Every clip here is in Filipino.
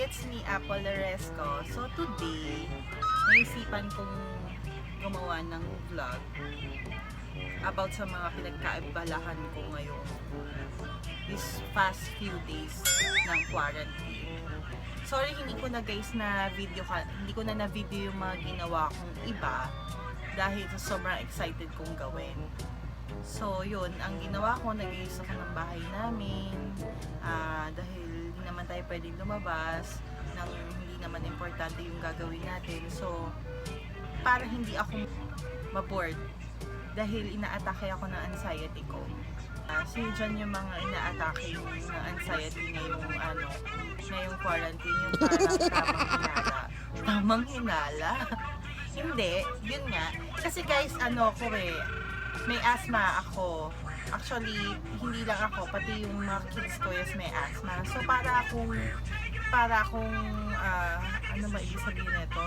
it's me, Apple Laresco. So today, naisipan kong gumawa ng vlog about sa mga pinagkaibalahan ko ngayon these past few days ng quarantine. Sorry, hindi ko na guys na video hindi ko na video yung mga ginawa kong iba dahil sobrang excited kong gawin. So yun, ang ginawa ko, nag-iisa ko ng bahay namin dahil hindi naman tayo pwedeng lumabas nang hindi naman importante yung gagawin natin. So para hindi ako maboard dahil inaatake ako ng anxiety ko. So dyan yung mga inaatake ng anxiety ngayong quarantine, yung parang tamang hinala. Hindi, yun nga. Kasi guys, may asthma ako. Actually, hindi lang ako, pati yung mga kids ko is may asthma. So para akong ano ba ibig sabihin nito?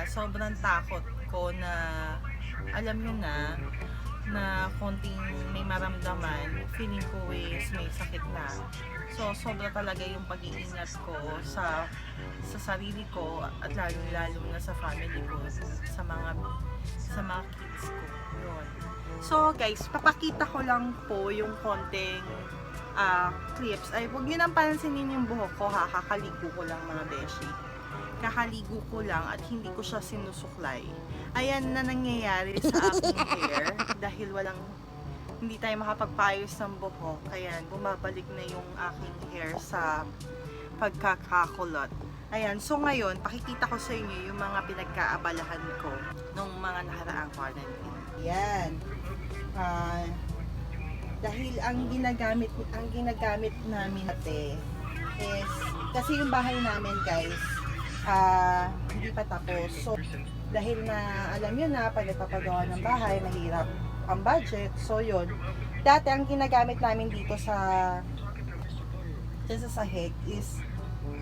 Sobrang takot ko na, alam nyo na konting may maramdaman, feeling ko is may sakit na. So sobra talaga yung pag-iingat ko sa sarili ko at lalo na sa family ko, sa mga kids ko. Yun. So guys, papakita ko lang po yung konting clips. Ay, huwag nyo nang pansinin yung buhok ko ha, kakaligo ko lang mga beshi. Kakaligo ko lang at hindi ko siya sinusuklay. Ayan na nangyayari sa aking hair dahil hindi tayo makapagpaayos ng buhok. Kaya bumabalik na yung aking hair sa pagkakakulot. Ayan, so ngayon, pakikita ko sa inyo yung mga pinagkaabalahan ko nung mga nakaraang quarantine. Ayan. Dahil ang ginagamit namin is, kasi yung bahay namin guys, hindi pa tapos. So, dahil na, alam nyo na, pag nagpapagawa ng bahay, mahirap ang budget. So, yun. Dati, ang ginagamit namin dito sa sahig is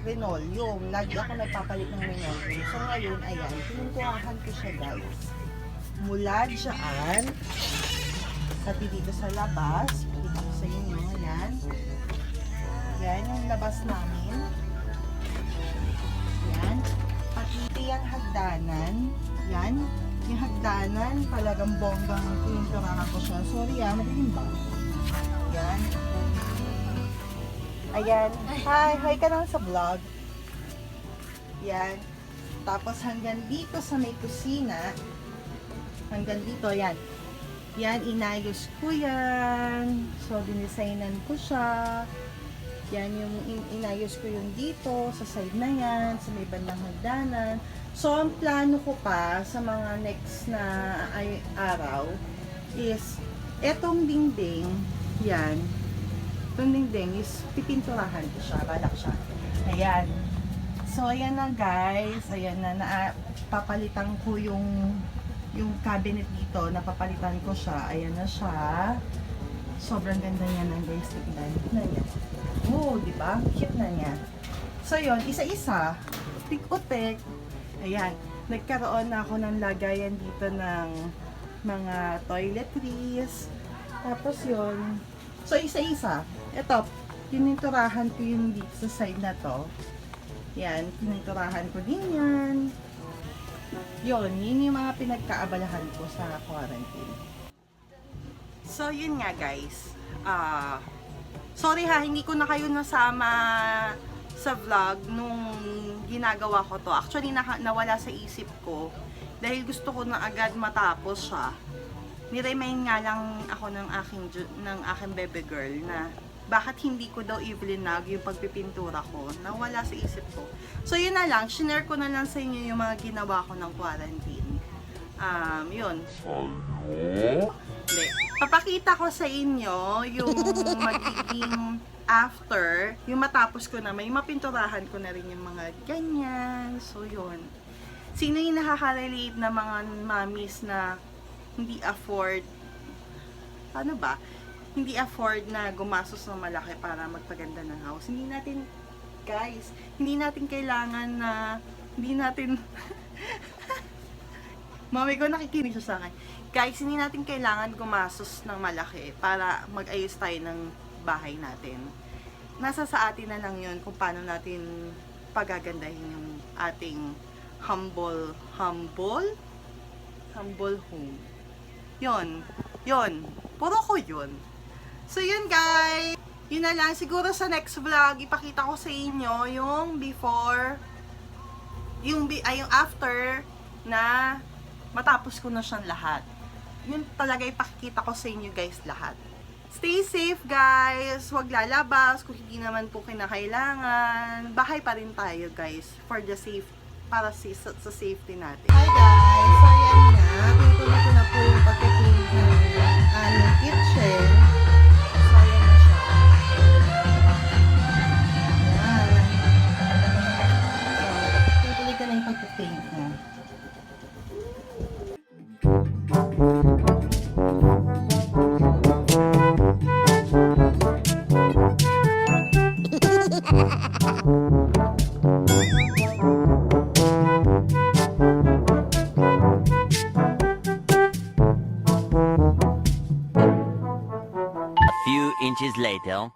linoleum. Lagi ako nagpapalit ng linoleum. So, ngayon, ayan, pinuntuahan ko siya, guys. Mula dyan, pati dito sa labas, pakita ko sa inyo, ayan. Yan, yung labas namin. Yan. Pati yung hagdanan. Yan. Yung hagdanan, talagang bonggang pininturahan ko siya. Sorry madilim ba? Yan. Ayan. Hi ka lang sa vlog. Yan. Tapos hanggang dito sa may kusina. Hanggang dito, yan. Yan, inayos ko yan. So, dinisignan ko siya. Yan yung inayos ko yung dito, sa side na yan, sa may bandang hagdanan. So, ang plano ko pa sa mga next na araw is, etong dingding, yan, itong dingding is pipinturahan ko siya, balak siya. Ayan. So, ayan na guys, ayan na, papalitan ko yung cabinet dito, napapalitan ko siya, ayan na siya. Sobrang ganda niya ng guys, tignan na niya. Oh, di ba? Cute na niya. So, yon, isa-isa, tik-utik. Ayan, nagkaroon na ako ng lagayan dito ng mga toiletries. Tapos yon. So, isa-isa. Ito, pininturahan ko yung dito sa side na to. Yan, pininturahan ko din yan. Yun yung mga pinagkaabalahan ko sa quarantine. So, yun nga guys. Sorry ha, hindi ko na kayo nasama sa vlog nung ginagawa ko to. Actually, nawala sa isip ko dahil gusto ko na agad matapos siya. Ni-remind nga lang ako ng aking baby girl na bakit hindi ko daw i-vlog yung pagpipintura ko. Nawala sa isip ko. So, yun na lang. Shinare ko na lang sa inyo yung mga ginawa ko ng quarantine. Yun. Hindi. Papakita ko sa inyo yung magiging after, yung matapos ko na, may mapinturahan ko na rin yung mga ganyan. So, yun. Sino yung nakaka-relate na mga mommies na hindi afford, paano ba? Hindi afford na gumastos ng malaki para magpaganda ng house. Hindi natin, guys, hindi natin kailangan na, hindi natin, mami ko nakikinig siya sa akin. Guys, hindi natin kailangan gumastos ng malaki para mag-ayos tayo ng bahay natin. Nasa sa atin na lang yun kung paano natin pagagandahin yung ating humble home. Yon. Puro ko yun. So, yun guys. Yun na lang. Siguro sa next vlog, ipakita ko sa inyo yung before, yung after na matapos ko na siyang lahat. Yun talaga ipakikita ko sa inyo guys lahat. Stay safe guys. Huwag lalabas kung hindi naman po kinakailangan. Bahay pa rin tayo guys for the safe, para sa safety natin. Hi guys. So yan na. Tutuloy ko na po yung pagka-clean ng aming kitchen. So yan na siya. Yan. So tutuloy ko na yung pagka-paint na. Few inches later.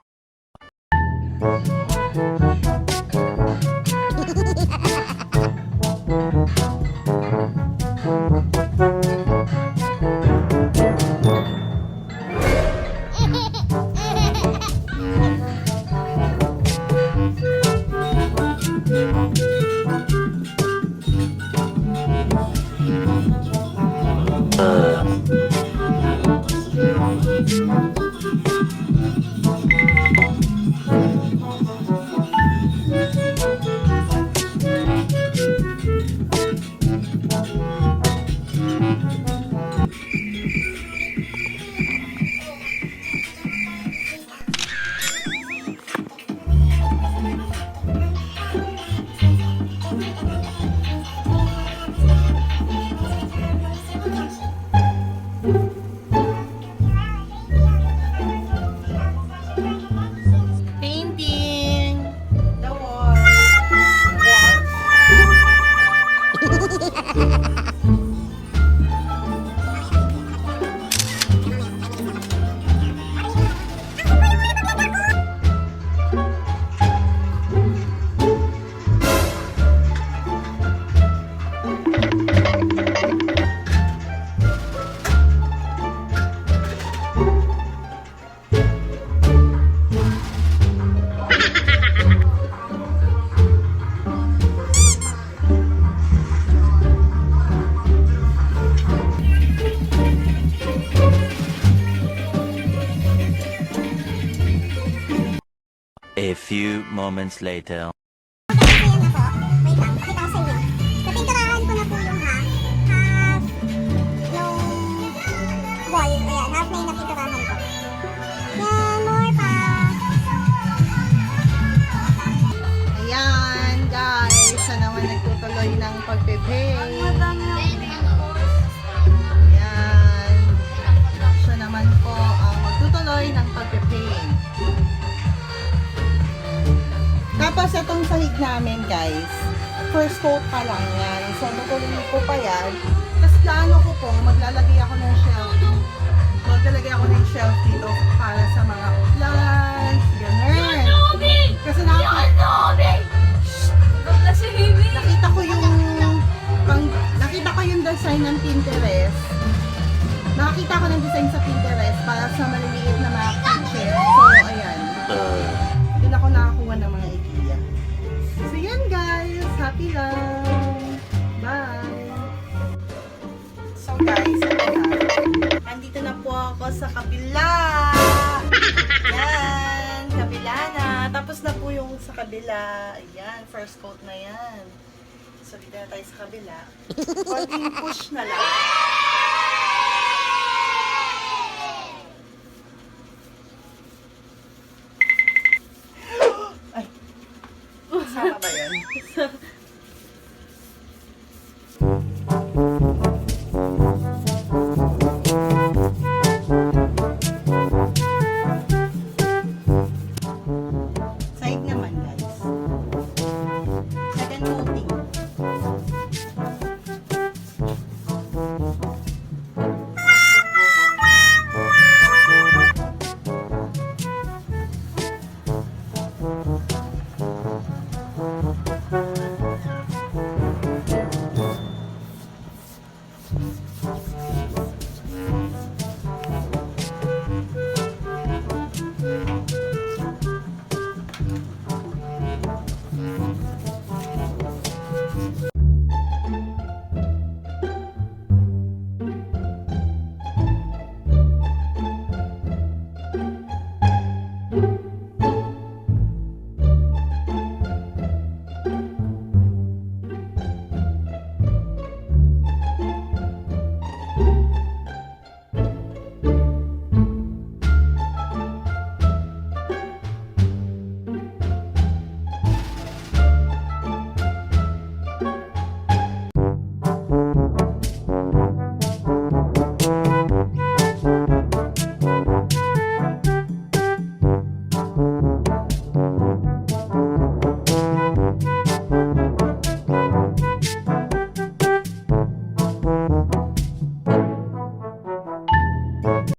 Painting the wall. A few moments later. Wait lang, pakita ko sa inyo. Napinturahan ko na po yung half yung wall. Ayan, half na yung napinturahan ko. Yan, more pa. Ayan, guys. Siya naman nagtutuloy ng pagpe-paint. Ayan. Siya naman po ang magtutuloy ng pagpe-paint. Tapos itong sahig namin, guys, first coat pa lang yan. So, tutuloy ko pa yan. Tapos plano ko po, maglalagay ako ng shelf. Maglalagay ako ng shelf dito para sa mga plants, ganun. Kasi nakita ko yung design ng Pinterest. Nakita ko ng design sa Pinterest para sa maliliit na mga kitchen. So, ayan. Doon ako nakakuha ng mga idea. So, yan guys. Happy lang. Bye. So, guys, ito na. Andito na po ako sa kabila. Yan. Kabila na. Tapos na po yung sa kabila. Ayan. First coat na yan. So, dito na tayo sa kabila. Konting push na lang. Ay. Sama ba yan?